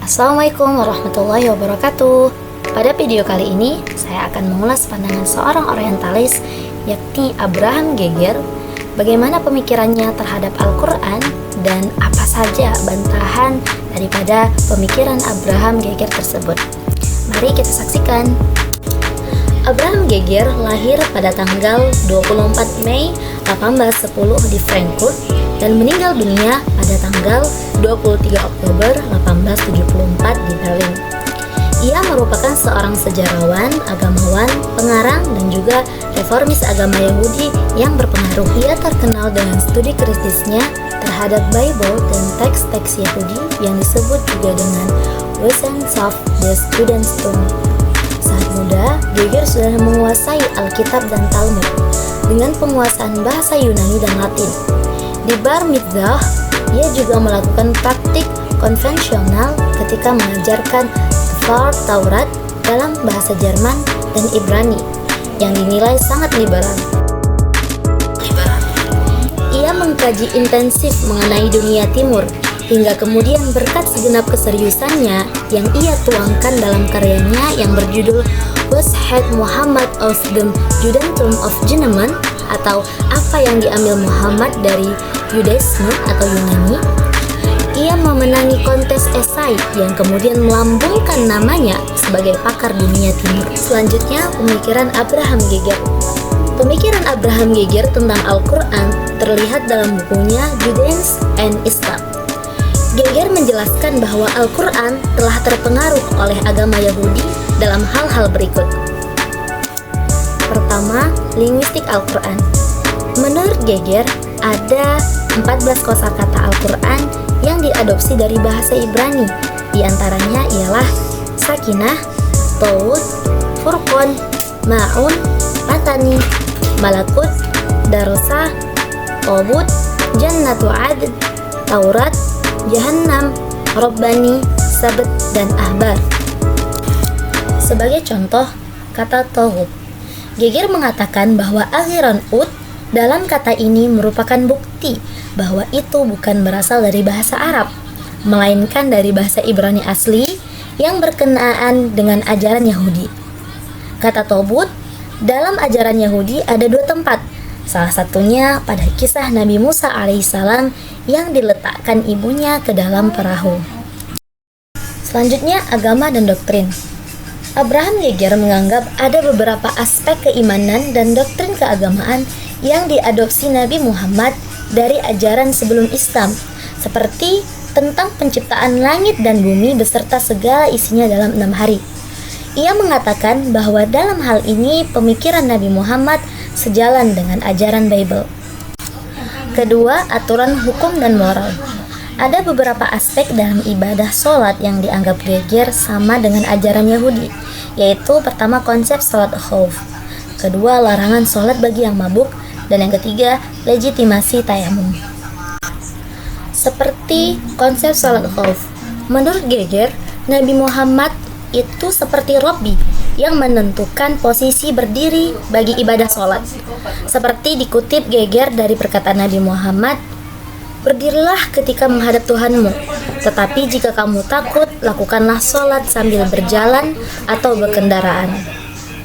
Assalamualaikum warahmatullahi wabarakatuh. Pada video kali ini, saya akan mengulas pandangan seorang orientalis, yakni Abraham Geger, bagaimana pemikirannya terhadap Al-Quran dan apa saja bantahan daripada pemikiran Abraham Geger tersebut. Mari kita saksikan. Abraham Geger lahir pada tanggal 24 Mei 1810 di Frankfurt dan meninggal dunia pada tanggal 23 Oktober 1874 di Berlin. Ia merupakan seorang sejarawan, agamawan, pengarang, dan juga reformis agama Yahudi yang berpengaruh. Ia terkenal dengan studi kritisnya terhadap Bible dan teks-teks Yahudi yang disebut juga dengan Wissenschaft of the Judentum. Saat muda, Geger sudah menguasai Alkitab dan Talmud dengan penguasaan bahasa Yunani dan Latin. Di Bar Mitzvah, ia juga melakukan praktik konvensional ketika mengajarkan Taurat dalam bahasa Jerman dan Ibrani yang dinilai sangat liberal. Ia mengkaji intensif mengenai dunia timur hingga kemudian berkat segenap keseriusannya yang ia tuangkan dalam karyanya yang berjudul Was had Muhammad aus dem Judentum of Genommen, atau apa yang diambil Muhammad dari Yudaisme atau Yunani. Ia memenangi kontes esai yang kemudian melambungkan namanya sebagai pakar dunia timur. Selanjutnya, pemikiran Abraham Geger. Pemikiran Abraham Geger tentang Al-Quran terlihat dalam bukunya Judaism and Islam. Geger menjelaskan bahwa Al-Quran telah terpengaruh oleh agama Yahudi dalam hal-hal berikut. Pertama, linguistik Al-Quran. Menurut Geger, ada 14 kosakata Al-Quran yang diadopsi dari bahasa Ibrani. Di antaranya ialah Sakinah, Tawud, Furqan, Ma'un, Matani, Malakut, Darsah, Tobut, Jannatu Adn, Taurat, Jahannam, Rabbani, Sabt, dan Ahbar. Sebagai contoh, kata Tawud, Geger mengatakan bahwa akhiran ut dalam kata ini merupakan bukti bahwa itu bukan berasal dari bahasa Arab, melainkan dari bahasa Ibrani asli yang berkenaan dengan ajaran Yahudi. Kata Tobut, dalam ajaran Yahudi ada dua tempat, salah satunya pada kisah Nabi Musa alaihissalam yang diletakkan ibunya ke dalam perahu. Selanjutnya, agama dan doktrin. Abraham Geger menganggap ada beberapa aspek keimanan dan doktrin keagamaan yang diadopsi Nabi Muhammad dari ajaran sebelum Islam, seperti tentang penciptaan langit dan bumi beserta segala isinya dalam 6 hari. Ia mengatakan bahwa dalam hal ini pemikiran Nabi Muhammad sejalan dengan ajaran Bible. Kedua, aturan hukum dan moral. Ada beberapa aspek dalam ibadah sholat yang dianggap Geger sama dengan ajaran Yahudi, yaitu pertama konsep sholat khauf, kedua larangan sholat bagi yang mabuk, dan yang ketiga legitimasi tayamum. Seperti konsep sholat khauf, menurut Geger, Nabi Muhammad itu seperti Robbi yang menentukan posisi berdiri bagi ibadah sholat. Seperti dikutip Geger dari perkataan Nabi Muhammad, berdirilah ketika menghadap Tuhanmu, tetapi jika kamu takut, lakukanlah sholat sambil berjalan atau berkendaraan.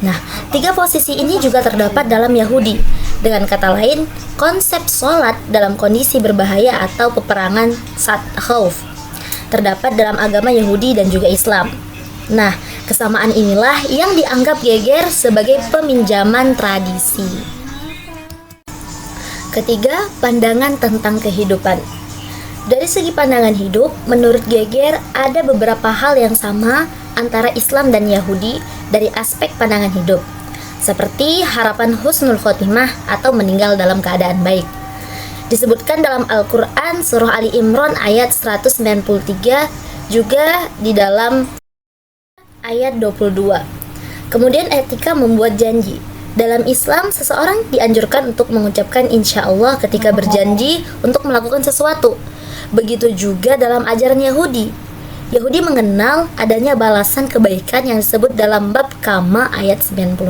Nah, 3 posisi ini juga terdapat dalam Yahudi. Dengan kata lain, konsep sholat dalam kondisi berbahaya atau peperangan saat khauf terdapat dalam agama Yahudi dan juga Islam. Nah, kesamaan inilah yang dianggap Geger sebagai peminjaman tradisi. Ketiga, pandangan tentang kehidupan. Dari segi pandangan hidup, menurut Geger ada beberapa hal yang sama antara Islam dan Yahudi dari aspek pandangan hidup, seperti harapan husnul khotimah atau meninggal dalam keadaan baik. Disebutkan dalam Al-Quran surah Ali Imran ayat 193, juga di dalam ayat 22. Kemudian etika membuat janji. Dalam Islam, seseorang dianjurkan untuk mengucapkan insya Allah ketika berjanji untuk melakukan sesuatu. Begitu juga dalam ajaran Yahudi. Yahudi mengenal adanya balasan kebaikan yang disebut dalam bab Kama ayat 92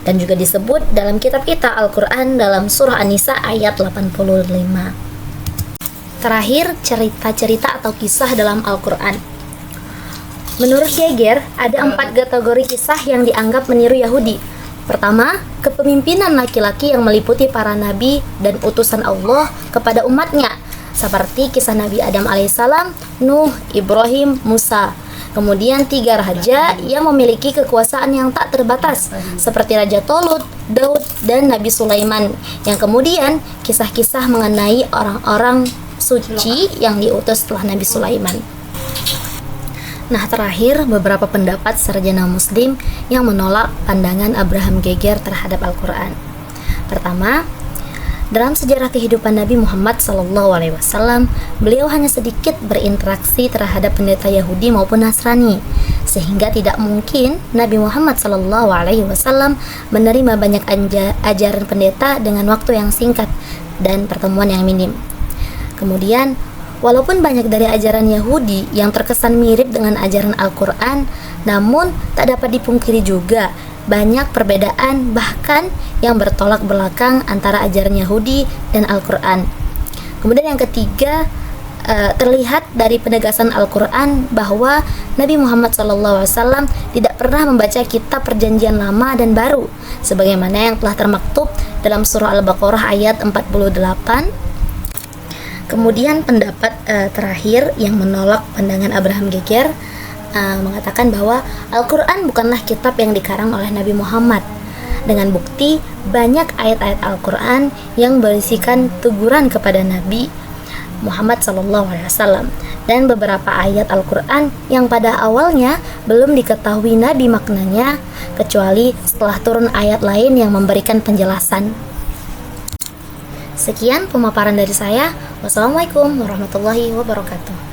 dan juga disebut dalam kitab kita Al-Quran dalam surah An-Nisa ayat 85. Terakhir, cerita-cerita atau kisah dalam Al-Quran. Menurut Geger, ada 4 kategori kisah yang dianggap meniru Yahudi. Pertama, kepemimpinan laki-laki yang meliputi para nabi dan utusan Allah kepada umatnya, seperti kisah Nabi Adam alaihissalam, Nuh, Ibrahim, Musa. Kemudian 3 raja yang memiliki kekuasaan yang tak terbatas, seperti Raja Tolut, Daud, dan Nabi Sulaiman. Yang kemudian kisah-kisah mengenai orang-orang suci yang diutus setelah Nabi Sulaiman. Nah, terakhir beberapa pendapat sarjana muslim yang menolak pandangan Abraham Geger terhadap Al-Quran. Pertama, dalam sejarah kehidupan Nabi Muhammad SAW, beliau hanya sedikit berinteraksi terhadap pendeta Yahudi maupun Nasrani, sehingga tidak mungkin Nabi Muhammad SAW menerima banyak ajaran pendeta dengan waktu yang singkat dan pertemuan yang minim. Kemudian, walaupun banyak dari ajaran Yahudi yang terkesan mirip dengan ajaran Al-Quran, namun tak dapat dipungkiri juga banyak perbedaan bahkan yang bertolak belakang antara ajaran Yahudi dan Al-Quran. Kemudian yang ketiga, terlihat dari penegasan Al-Quran bahwa Nabi Muhammad SAW tidak pernah membaca kitab perjanjian lama dan baru, sebagaimana yang telah termaktub dalam surah Al-Baqarah ayat 48. Kemudian pendapat terakhir yang menolak pandangan Abraham Geger mengatakan bahwa Al-Quran bukanlah kitab yang dikarang oleh Nabi Muhammad, dengan bukti banyak ayat-ayat Al-Quran yang berisikan teguran kepada Nabi Muhammad SAW, dan beberapa ayat Al-Quran yang pada awalnya belum diketahui Nabi maknanya, kecuali setelah turun ayat lain yang memberikan penjelasan. Sekian pemaparan dari saya. Wassalamualaikum warahmatullahi wabarakatuh.